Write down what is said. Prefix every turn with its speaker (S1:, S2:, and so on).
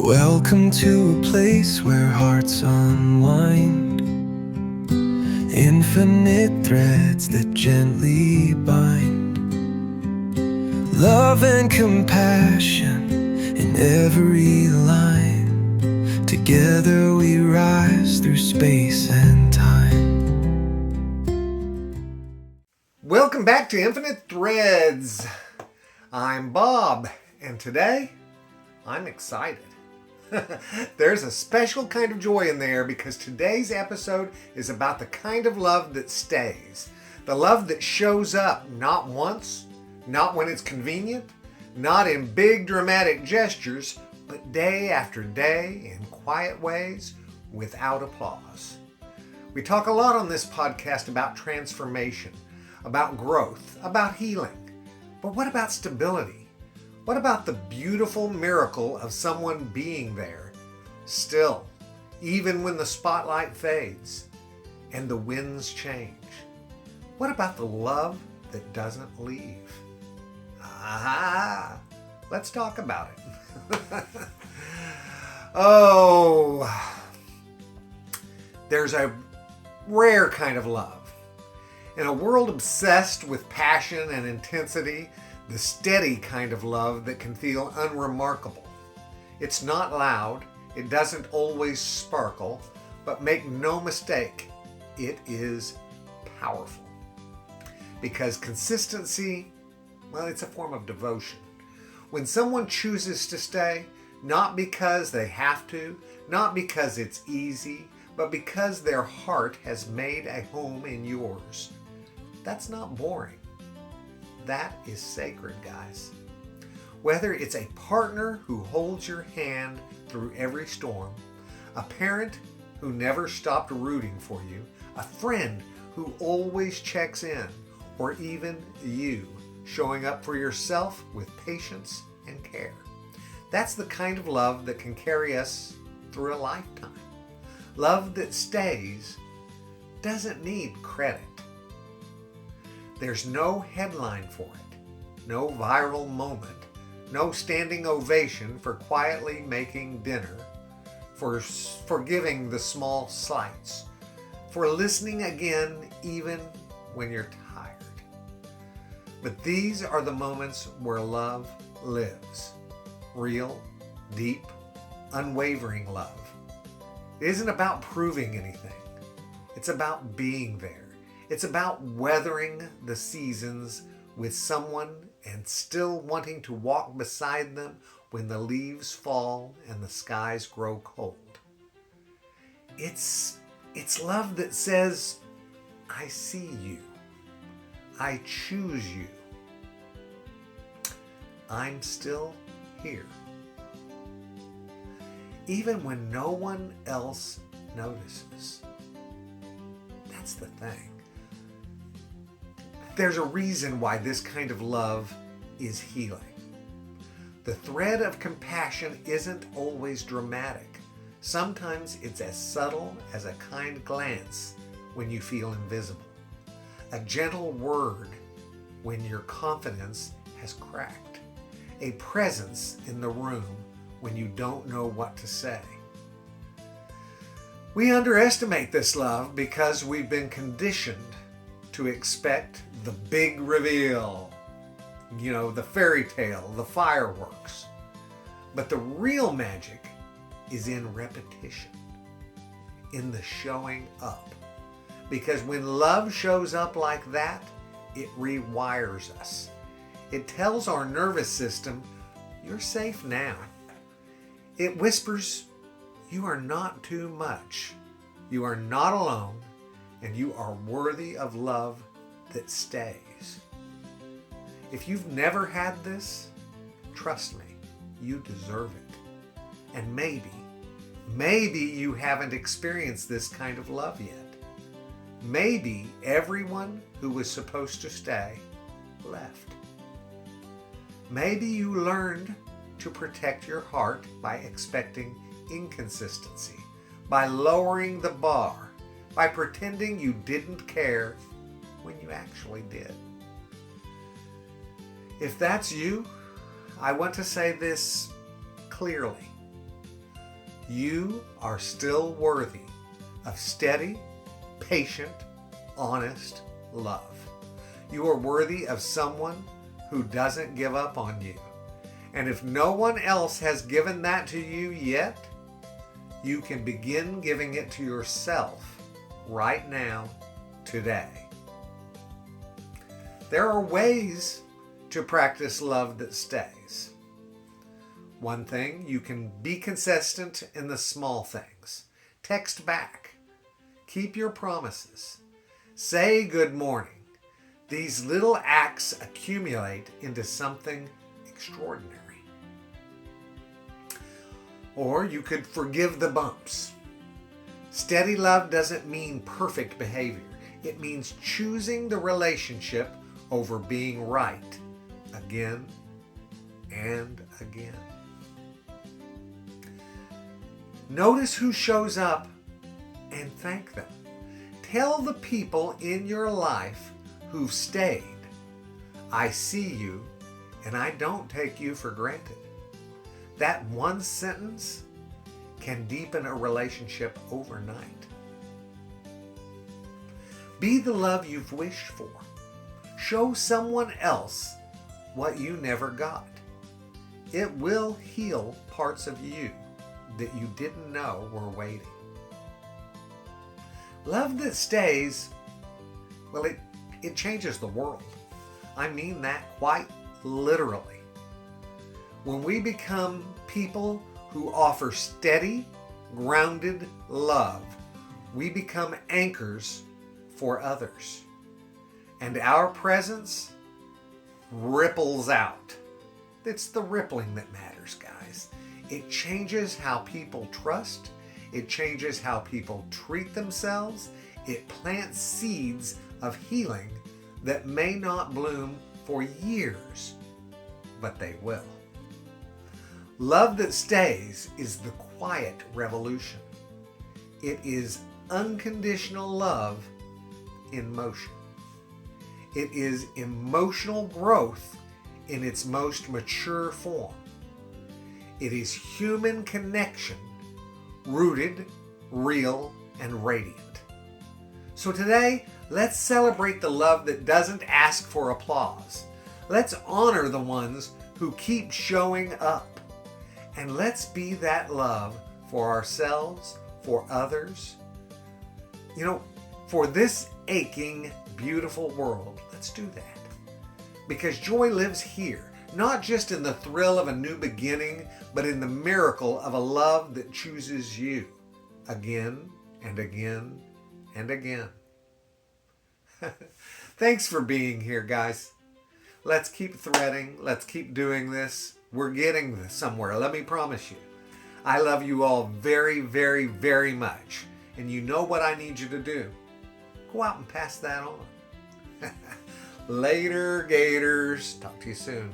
S1: Welcome to a place where hearts unwind, infinite threads that gently bind, love and compassion in every line. Together we rise through space and time.
S2: Welcome back to Infinite Threads. I'm Bob, and today I'm excited. There's a special kind of joy in there because today's episode is about the kind of love that stays. The love that shows up not once, not when it's convenient, not in big dramatic gestures, but day after day in quiet ways without applause. We talk a lot on this podcast about transformation, about growth, about healing. But what about stability? What about the beautiful miracle of someone being there, still, even when the spotlight fades and the winds change? What about the love that doesn't leave? Let's talk about it. There's a rare kind of love. In a world obsessed with passion and intensity, the steady kind of love that can feel unremarkable. It's not loud, it doesn't always sparkle, but make no mistake, it is powerful. Because consistency, well, it's a form of devotion. When someone chooses to stay, not because they have to, not because it's easy, but because their heart has made a home in yours, that's not boring. That is sacred, guys. Whether it's a partner who holds your hand through every storm, a parent who never stopped rooting for you, a friend who always checks in, or even you showing up for yourself with patience and care. That's the kind of love that can carry us through a lifetime. Love that stays doesn't need credit. There's no headline for it, no viral moment, no standing ovation for quietly making dinner, for forgiving the small slights, for listening again even when you're tired. But these are the moments where love lives. Real, deep, unwavering love. It isn't about proving anything. It's about being there. It's about weathering the seasons with someone and still wanting to walk beside them when the leaves fall and the skies grow cold. It's love that says, I see you. I choose you. I'm still here. Even when no one else notices. That's the thing. There's a reason why this kind of love is healing. The thread of compassion isn't always dramatic. Sometimes it's as subtle as a kind glance when you feel invisible. A gentle word when your confidence has cracked. A presence in the room when you don't know what to say. We underestimate this love because we've been conditioned to expect the big reveal, the fairy tale, the fireworks. But the real magic is in repetition, in the showing up. Because when love shows up like that, it rewires us. It tells our nervous system, you're safe now. It whispers, you are not too much. You are not alone, and you are worthy of love that stays. If you've never had this, trust me, you deserve it. And maybe you haven't experienced this kind of love yet. Maybe everyone who was supposed to stay left. Maybe you learned to protect your heart by expecting inconsistency, by lowering the bar, by pretending you didn't care when you actually did. If that's you, I want to say this clearly. you are still worthy of steady, patient, honest love. You are worthy of someone who doesn't give up on you. And if no one else has given that to you yet, you can begin giving it to yourself right now, today. There are ways to practice love that stays. One thing, you can be consistent in the small things. Text back. Keep your promises. Say good morning. These little acts accumulate into something extraordinary. Or you could forgive the bumps. Steady love doesn't mean perfect behavior. It means choosing the relationship over being right again and again. Notice who shows up and thank them. Tell the people in your life who've stayed, I see you and I don't take you for granted. That one sentence can deepen a relationship overnight. Be the love you've wished for. Show someone else what you never got. It will heal parts of you that you didn't know were waiting. Love that stays, well, it changes the world. I mean that quite literally. When we become people who offer steady, grounded love, we become anchors for others. And our presence ripples out. It's the rippling that matters, guys. It changes how people trust. It changes how people treat themselves. It plants seeds of healing that may not bloom for years, but they will. Love that stays is the quiet revolution. It is unconditional love in motion. It is emotional growth in its most mature form. It is human connection, rooted, real, and radiant. So today, let's celebrate the love that doesn't ask for applause. Let's honor the ones who keep showing up. And let's be that love for ourselves, for others, for this aching, beautiful world. Let's do that. Because joy lives here, not just in the thrill of a new beginning, but in the miracle of a love that chooses you again and again and again. Thanks for being here, guys. Let's keep threading. Let's keep doing this. We're getting somewhere, let me promise you. I love you all very, very, very much. And you know what I need you to do. Go out and pass that on. Later, Gators. Talk to you soon.